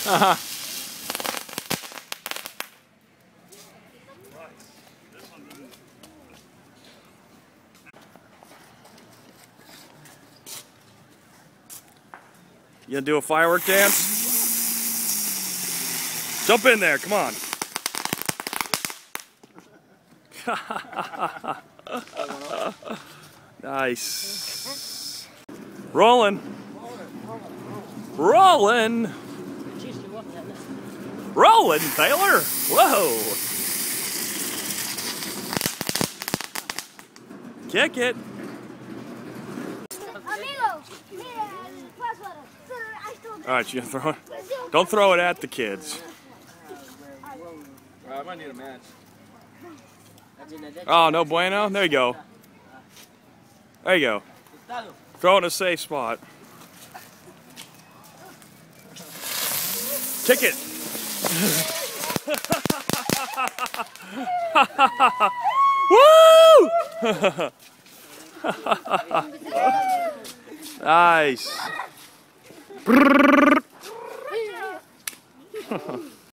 You gonna do a firework dance? Jump in there, come on. Nice. Rolling. Rolling. Rolling, Taylor. Whoa. Kick it. All right, you gonna throw it? Don't throw it at the kids. I might need a match. Oh, no bueno? There you go. There you go. Throw it in a safe spot. Kick it. Woo! Nice.